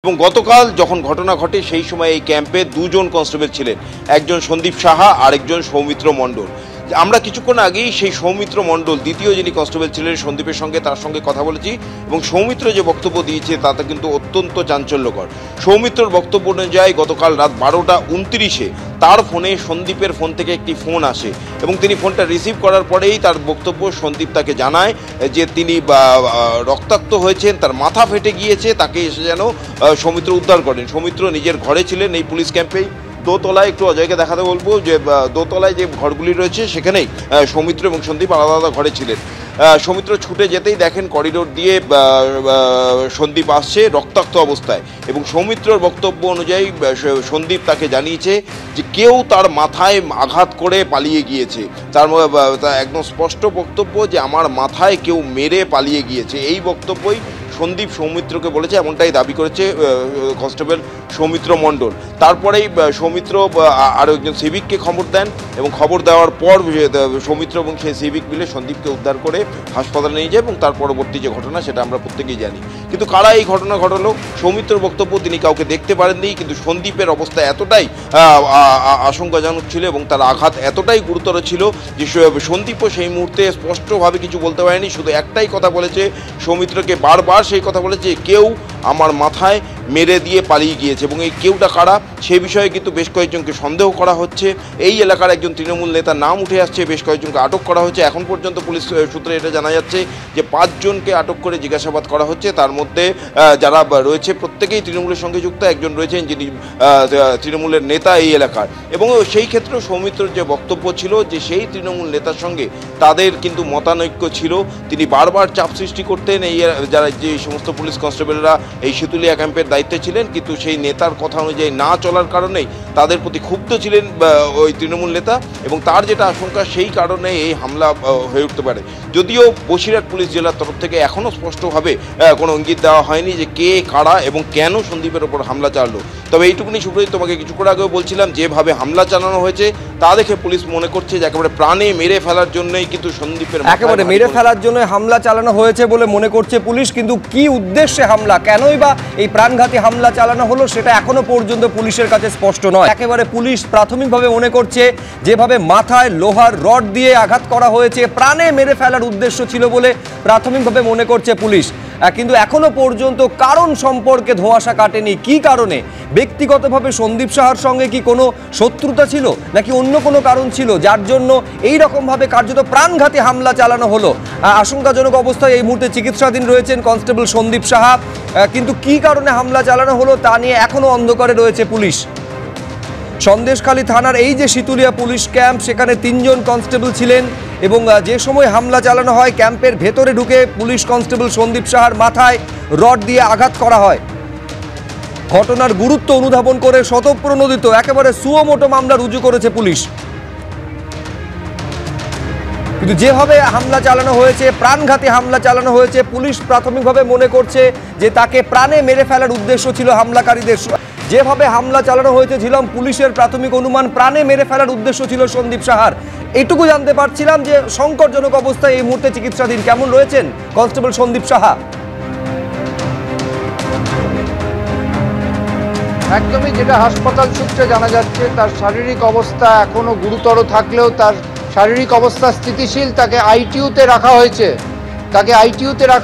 এবং গতকাল যখন ঘটনা ঘটে সেই সময় এই ক্যাম্পে দুজন কনস্টেবল ছিলেন, একজন সন্দীপ সাহা আর একজন সৌমিত্র মণ্ডল। আমরা কিছুক্ষণ আগেই সেই সৌমিত্র মণ্ডল দ্বিতীয় যিনি কনস্টেবল ছিলেন সন্দীপের সঙ্গে, তার সঙ্গে কথা বলেছি এবং সৌমিত্র যে বক্তব্য দিয়েছে তাতে কিন্তু অত্যন্ত চাঞ্চল্যকর। সৌমিত্রর বক্তব্য অনুযায়ী গতকাল রাত 12:29 তার ফোনে সন্দীপের ফোন থেকে একটি ফোন আসে এবং তিনি ফোনটা রিসিভ করার পরেই তার বক্তব্য সন্দীপ তাকে জানায় যে তিনি রক্তাক্ত হয়েছেন, তার মাথা ফেটে গিয়েছে, তাকে এসে যেন সৌমিত্র উদ্ধার করেন। সৌমিত্র নিজের ঘরে ছিলেন এই পুলিশ ক্যাম্পেই, দোতলায়। একটু অজয়কে দেখাতে বলবো যে দোতলায় যে ঘরগুলি রয়েছে সেখানেই সৌমিত্র এবং সন্দীপ আলাদা আলাদা ঘরে ছিলেন। সৌমিত্র ছুটে যেতেই দেখেন করিডোর দিয়ে সন্দীপ আসছে রক্তাক্ত অবস্থায় এবং সৌমিত্রর বক্তব্য অনুযায়ী সন্দীপ তাকে জানিয়েছে যে কেউ তার মাথায় আঘাত করে পালিয়ে গিয়েছে। তার একদম স্পষ্ট বক্তব্য যে আমার মাথায় কেউ মেরে পালিয়ে গিয়েছে, এই বক্তব্যই সন্দীপ সৌমিত্রকে বলেছে, এমনটাই দাবি করেছে কনস্টেবল সৌমিত্র মণ্ডল। তারপরেই সৌমিত্র আরও একজন সিভিককে খবর দেন এবং খবর দেওয়ার পর সৌমিত্র এবং সেই সিভিক মিলে সন্দীপকে উদ্ধার করে হাসপাতালে নিয়ে যায় এবং তার পরবর্তী যে ঘটনা সেটা আমরা প্রত্যেকেই জানি। কিন্তু কারা এই ঘটনা ঘটালো? সৌমিত্রর বক্তব্য তিনি কাউকে দেখতে পারেননি, কিন্তু সন্দীপের অবস্থা এতটাই আশঙ্কাজনক ছিল এবং তার আঘাত এতটাই গুরুতর ছিল যে সন্দীপও সেই মুহূর্তে স্পষ্টভাবে কিছু বলতে পারেনি। শুধু একটাই কথা বলেছে, সৌমিত্রকে বারবার সেই কথা বলেছে, কেউ আমার মাথায় মেরে দিয়ে পালিয়ে গিয়েছে এবং এই কেউটা কারা সেই বিষয়ে কিন্তু বেশ কয়েকজনকে সন্দেহ করা হচ্ছে। এই এলাকার একজন তৃণমূল নেতার নাম উঠে আসছে, বেশ কয়েকজনকে আটক করা হয়েছে। এখন পর্যন্ত পুলিশ সূত্রে এটা জানা যাচ্ছে যে 5 জনকে আটক করে জিজ্ঞাসাবাদ করা হচ্ছে। তার মধ্যে যারা রয়েছে প্রত্যেকেই তৃণমূলের সঙ্গে যুক্ত, একজন রয়েছেন যিনি তৃণমূলের নেতা এই এলাকার। এবং সেই ক্ষেত্রে সৌমিত্রর যে বক্তব্য ছিল যে সেই তৃণমূল নেতার সঙ্গে তাদের কিন্তু মতানৈক্য ছিল, তিনি বারবার চাপ সৃষ্টি করতেন এই যারা যে সমস্ত পুলিশ কনস্টেবলরা এই সেতুলিয়া ক্যাম্পের দায়িত্বে ছিলেন, কিন্তু সেই নেতার কথা অনুযায়ী না চলার কারণেই তাদের প্রতি ক্ষুব্ধ ছিলেন ওই তৃণমূল নেতা এবং তার যেটা আশঙ্কা সেই কারণে এই হামলা হয়ে উঠতে পারে। যদিও বসিরহাট পুলিশ জেলার তরফ থেকে এখনও স্পষ্টভাবে কোনো ইঙ্গিত দেওয়া হয়নি যে কে, কারা এবং কেন সন্দীপের ওপর হামলা চালালো। তবে এইটুকুনি সুব্রজিৎ, তোমাকে কিছুক্ষণ আগেও বলছিলাম যেভাবে হামলা চালানো হয়েছে তা দেখে পুলিশ মনে করছে যে একেবারে প্রাণে মেরে ফেলার জন্যই কিন্তু সন্দীপের একেবারে মেরে ফেলার জন্য হামলা চালানো হয়েছে বলে মনে করছে পুলিশ। কিন্তু কি উদ্দেশ্যে হামলা, কেনই বা এই প্রাণঘাতী হামলা চালানো হলো সেটা এখনো পর্যন্ত পুলিশের কাছে স্পষ্ট নয়। একেবারে পুলিশ প্রাথমিকভাবে মনে করছে যেভাবে মাথায় লোহার রড দিয়ে আঘাত করা হয়েছে প্রাণে মেরে ফেলার উদ্দেশ্য ছিল বলে প্রাথমিকভাবে মনে করছে পুলিশ। কিন্তু এখনো পর্যন্ত কারণ সম্পর্কে ধোঁয়াশা কাটেনি। কি কারণে? ব্যক্তিগতভাবে সন্দীপ সাহার সঙ্গে কি কোনো শত্রুতা ছিল নাকি অন্য কোনো কারণ ছিল যার জন্য এই রকমভাবে কার্যত প্রাণঘাতী হামলা চালানো হলো? আশঙ্কাজনক অবস্থায় এই মুহূর্তে চিকিৎসাধীন রয়েছেন কনস্টেবল সন্দীপ সাহা। কিন্তু কি কারণে হামলা চালানো হলো তা নিয়ে এখনো অন্ধকারে রয়েছে পুলিশ। সন্দেশখালী থানার এই যে সিতুলিয়া পুলিশ ক্যাম্প, সেখানে 3 জন কনস্টেবল ছিলেন এবং যে সময় হামলা চালানো হয় ক্যাম্পের ভেতরে ঢুকে পুলিশ কনস্টেবল সন্দীপ সাহার মাথায় রড দিয়ে আঘাত করা হয়। ঘটনার গুরুত্ব অনুধাবন করে স্বতঃপ্রণোদিত একেবারে সুমোটো মামলা রুজু করেছে পুলিশ। কিন্তু যেভাবে হামলা চালানো হয়েছে, প্রাণঘাতী হামলা চালানো হয়েছে, পুলিশ প্রাথমিকভাবে মনে করছে যে তাকে প্রাণে মেরে ফেলার উদ্দেশ্য ছিল হামলাকারীদের। যেভাবে হামলা চালানো হয়েছে ছিলাম পুলিশের প্রাথমিক অনুমান প্রাণে মেরে ফেলার উদ্দেশ্য ছিল সন্দীপ সাহার। এটুকু জানতে পারছিলাম যে সংকটজনক অবস্থায় এই মুহূর্তে চিকিৎসাধীন। কেমন রয়েছেন কনস্টেবল সন্দীপ সাহা? একদমই, যেটা হাসপাতাল সূত্রে জানা যাচ্ছে তার শারীরিক অবস্থা এখনো গুরুতর থাকলেও তার শারীরিক অবস্থা স্থিতিশীল। তাকে আইটিইউতে রাখা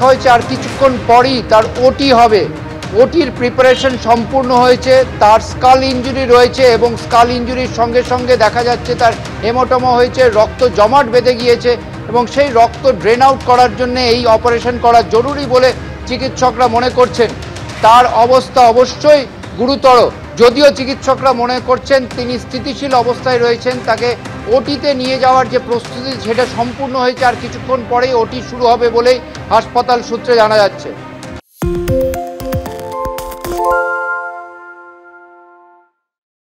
হয়েছে আর কিছুক্ষণ পরই তার ওটি হবে। ওটির প্রিপারেশন সম্পূর্ণ হয়েছে। তার স্কাল ইঞ্জুরি রয়েছে এবং স্কাল ইঞ্জুরির সঙ্গে সঙ্গে দেখা যাচ্ছে তার হেমাটোমা হয়েছে, রক্ত জমাট বেঁধে গিয়েছে এবং সেই রক্ত ড্রেন আউট করার জন্য এই অপারেশন করা জরুরি বলে চিকিৎসকরা মনে করছেন। তার অবস্থা অবশ্যই গুরুতর, যদিও চিকিৎসকরা মনে করছেন তিনি স্থিতিশীল অবস্থায় রয়েছেন। তাকে ওটিতে নিয়ে যাওয়ার যে প্রস্তুতি সেটা সম্পূর্ণ হয়েছে আর কিছুক্ষণ পরেই ওটি শুরু হবে বলেই হাসপাতাল সূত্রে জানা যাচ্ছে।